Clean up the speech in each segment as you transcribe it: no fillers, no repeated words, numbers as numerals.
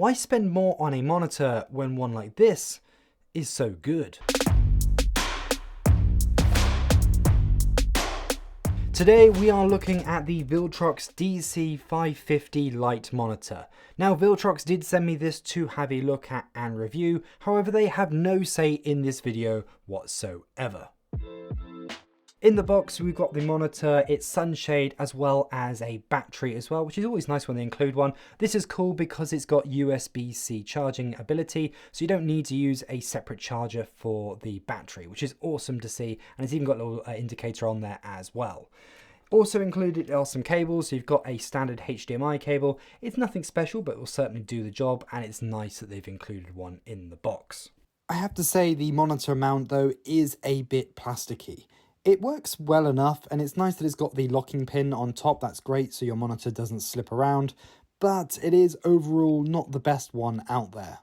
Why spend more on a monitor when one like this is so good? Today we are looking at the Viltrox DC550 Lite monitor. Now Viltrox did send me this to have a look at and review, however they have no say in this video whatsoever. In the box we've got the monitor, its sunshade, as well as a battery as well, which is always nice when they include one. This is cool because it's got USB-C charging ability, so you don't need to use a separate charger for the battery, which is awesome to see, and it's even got a little indicator on there as well. Also included are some cables, so you've got a standard HDMI cable. It's nothing special, but it will certainly do the job, and it's nice that they've included one in the box. I have to say the monitor mount though is a bit plasticky. It works well enough, and it's nice that it's got the locking pin on top. That's great, so your monitor doesn't slip around, but it is overall not the best one out there.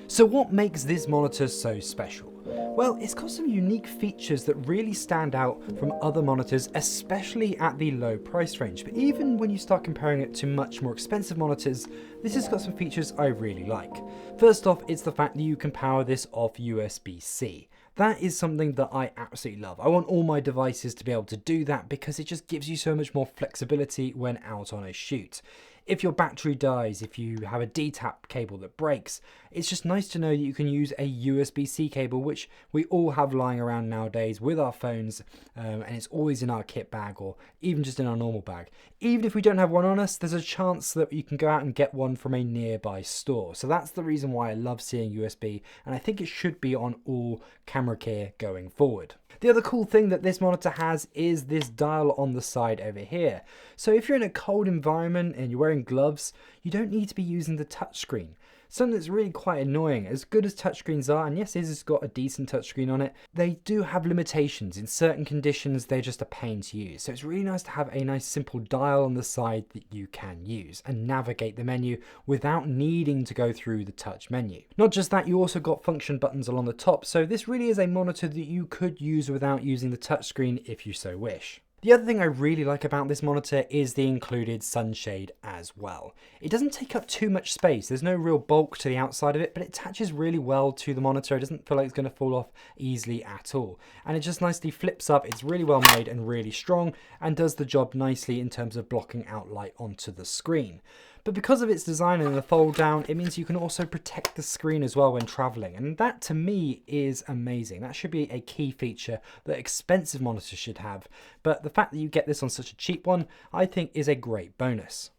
So what makes this monitor so special? Well, it's got some unique features that really stand out from other monitors, especially at the low price range. But even when you start comparing it to much more expensive monitors, this has got some features I really like. First off, it's the fact that you can power this off USB-C. That is something that I absolutely love. I want all my devices to be able to do that because it just gives you so much more flexibility when out on a shoot. If your battery dies, if you have a D-tap cable that breaks, it's just nice to know that you can use a USB-C cable, which we all have lying around nowadays with our phones, and it's always in our kit bag or even just in our normal bag. Even if we don't have one on us, there's a chance that you can go out and get one from a nearby store. So that's the reason why I love seeing USB, and I think it should be on all camera gear going forward. The other cool thing that this monitor has is this dial on the side over here. So if you're in a cold environment and you're wearing gloves, you don't need to be using the touchscreen. Something that's really quite annoying. As good as touchscreens are, and yes, this has got a decent touchscreen on it, they do have limitations. In certain conditions, they're just a pain to use. So it's really nice to have a nice simple dial on the side that you can use and navigate the menu without needing to go through the touch menu. Not just that, you also got function buttons along the top. So this really is a monitor that you could use without using the touchscreen if you so wish. The other thing I really like about this monitor is the included sunshade as well. It doesn't take up too much space, there's no real bulk to the outside of it, but it attaches really well to the monitor. It doesn't feel like it's going to fall off easily at all. And it just nicely flips up, it's really well made and really strong, and does the job nicely in terms of blocking out light onto the screen. But because of its design and the fold down, it means you can also protect the screen as well when traveling. And that to me is amazing. That should be a key feature that expensive monitors should have. But the fact that you get this on such a cheap one, I think is a great bonus.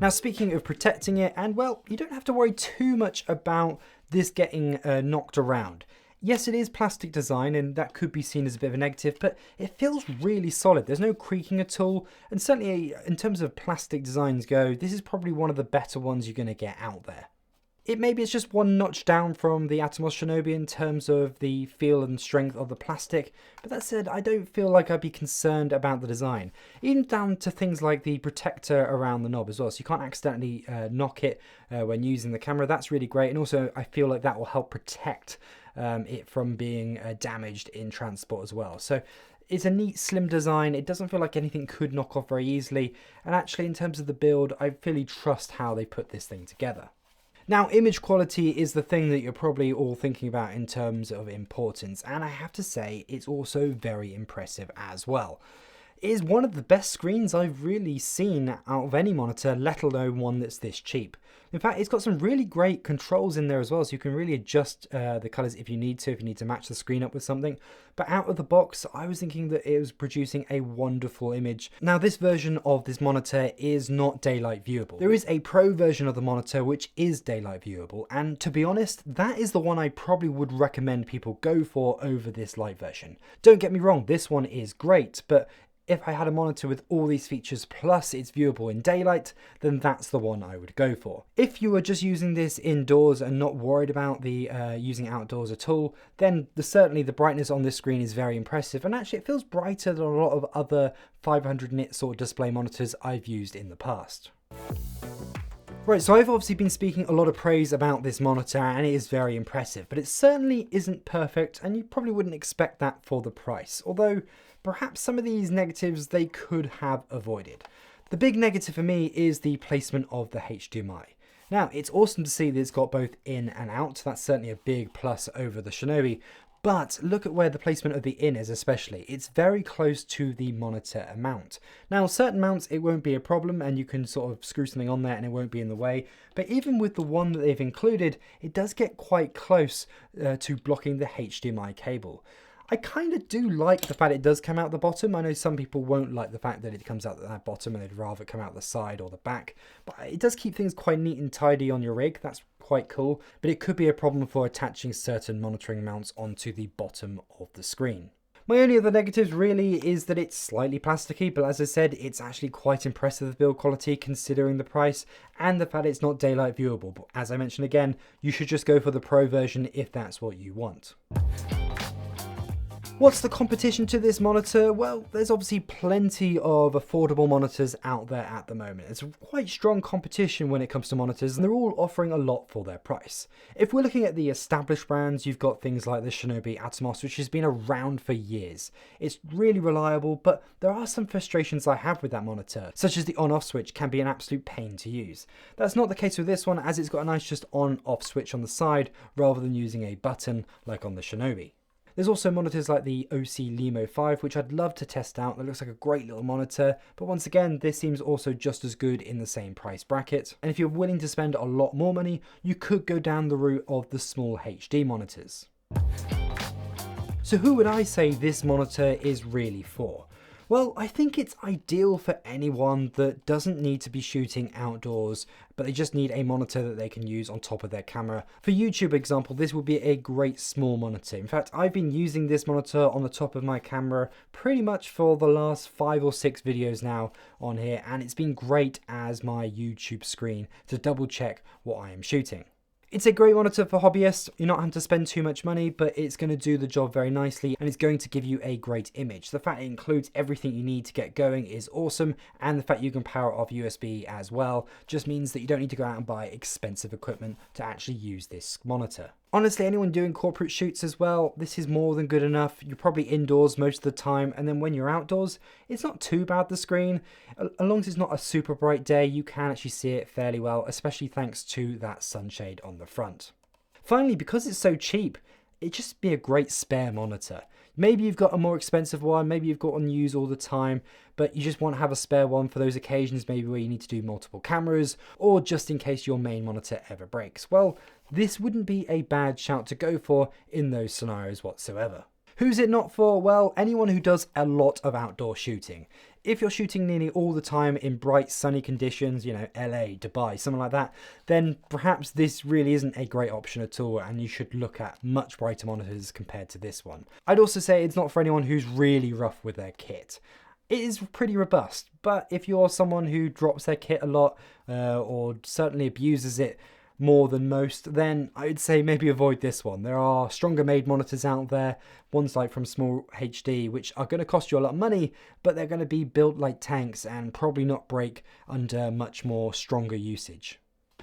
Now speaking of protecting it, and well, you don't have to worry too much about this getting knocked around. Yes, it is plastic design, and that could be seen as a bit of a negative, but it feels really solid. There's no creaking at all, and certainly in terms of plastic designs go, this is probably one of the better ones you're going to get out there. Maybe it's just one notch down from the Atomos Shinobi in terms of the feel and strength of the plastic, but that said, I don't feel like I'd be concerned about the design. Even down to things like the protector around the knob as well, so you can't accidentally knock it when using the camera. That's really great, and also I feel like that will help protect it from being damaged in transport as well. So it's a neat slim design. It doesn't feel like anything could knock off very easily, and actually in terms of the build, I really trust how they put this thing together. Now, image quality is the thing that you're probably all thinking about in terms of importance, and I have to say it's also very impressive as well. It is one of the best screens I've really seen out of any monitor, let alone one that's this cheap. In fact, it's got some really great controls in there as well, so you can really adjust the colors if you need to match the screen up with something. But out of the box, I was thinking that it was producing a wonderful image. Now, this version of this monitor is not daylight viewable. There is a pro version of the monitor which is daylight viewable, and to be honest, that is the one I probably would recommend people go for over this light version. Don't get me wrong, this one is great, but if I had a monitor with all these features plus it's viewable in daylight, then that's the one I would go for. If you were just using this indoors and not worried about the using outdoors at all, then certainly the brightness on this screen is very impressive, and actually it feels brighter than a lot of other 500 nit sort of display monitors I've used in the past. Right, so I've obviously been speaking a lot of praise about this monitor and it is very impressive, but it certainly isn't perfect and you probably wouldn't expect that for the price, although perhaps some of these negatives they could have avoided. The big negative for me is the placement of the HDMI. Now, it's awesome to see that it's got both in and out. That's certainly a big plus over the Shinobi. But look at where the placement of the in is especially. It's very close to the monitor mount. Now, certain mounts, it won't be a problem and you can sort of screw something on there and it won't be in the way. But even with the one that they've included, it does get quite close to blocking the HDMI cable. I kind of do like the fact it does come out the bottom. I know some people won't like the fact that it comes out the bottom and they'd rather come out the side or the back. But it does keep things quite neat and tidy on your rig. That's quite cool. But it could be a problem for attaching certain monitoring mounts onto the bottom of the screen. My only other negatives really is that it's slightly plasticky, but as I said, it's actually quite impressive build quality considering the price and the fact it's not daylight viewable. But as I mentioned again, you should just go for the Pro version if that's what you want. What's the competition to this monitor? Well, there's obviously plenty of affordable monitors out there at the moment. It's quite strong competition when it comes to monitors and they're all offering a lot for their price. If we're looking at the established brands, you've got things like the Shinobi Atomos, which has been around for years. It's really reliable, but there are some frustrations I have with that monitor, such as the on-off switch can be an absolute pain to use. That's not the case with this one, as it's got a nice just on-off switch on the side rather than using a button like on the Shinobi. There's also monitors like the Osee Limon 5, which I'd love to test out. That looks like a great little monitor, but once again, this seems also just as good in the same price bracket. And if you're willing to spend a lot more money, you could go down the route of the SmallHD monitors. So who would I say this monitor is really for? Well, I think it's ideal for anyone that doesn't need to be shooting outdoors, but they just need a monitor that they can use on top of their camera. For YouTube example, this would be a great small monitor. In fact, I've been using this monitor on the top of my camera pretty much for the last 5 or 6 videos now on here, and it's been great as my YouTube screen to double check what I am shooting. It's a great monitor for hobbyists. You're not having to spend too much money, but it's going to do the job very nicely and it's going to give you a great image. The fact it includes everything you need to get going is awesome, and the fact you can power it off USB as well just means that you don't need to go out and buy expensive equipment to actually use this monitor. Honestly, anyone doing corporate shoots as well, this is more than good enough. You're probably indoors most of the time, and then when you're outdoors, it's not too bad, the screen. As long as it's not a super bright day, you can actually see it fairly well, especially thanks to that sunshade on the front. Finally, because it's so cheap, it'd just be a great spare monitor. Maybe you've got a more expensive one, maybe you've got one you use all the time, but you just want to have a spare one for those occasions, maybe where you need to do multiple cameras, or just in case your main monitor ever breaks. Well, this wouldn't be a bad shout to go for in those scenarios whatsoever. Who's it not for? Well, anyone who does a lot of outdoor shooting. If you're shooting nearly all the time in bright sunny conditions, you know, LA, Dubai, something like that, then perhaps this really isn't a great option at all and you should look at much brighter monitors compared to this one. I'd also say it's not for anyone who's really rough with their kit. It is pretty robust, but if you're someone who drops their kit a lot or certainly abuses it more than most, then I'd say maybe avoid this one. There are stronger made monitors out there, ones like from SmallHD, which are going to cost you a lot of money, but they're going to be built like tanks and probably not break under much more stronger usage.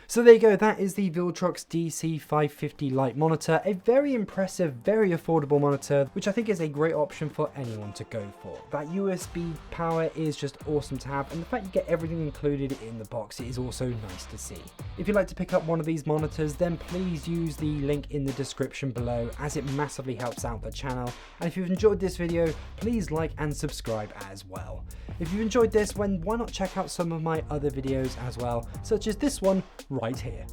So there you go, that is the Viltrox DC550 Lite monitor, a very impressive, very affordable monitor, which I think is a great option for anyone to go for. That USB power is just awesome to have, and the fact you get everything included in the box is also nice to see. If you'd like to pick up one of these monitors, then please use the link in the description below, as it massively helps out the channel. And if you've enjoyed this video, please like and subscribe as well. If you've enjoyed this, why not check out some of my other videos as well, such as this one right here.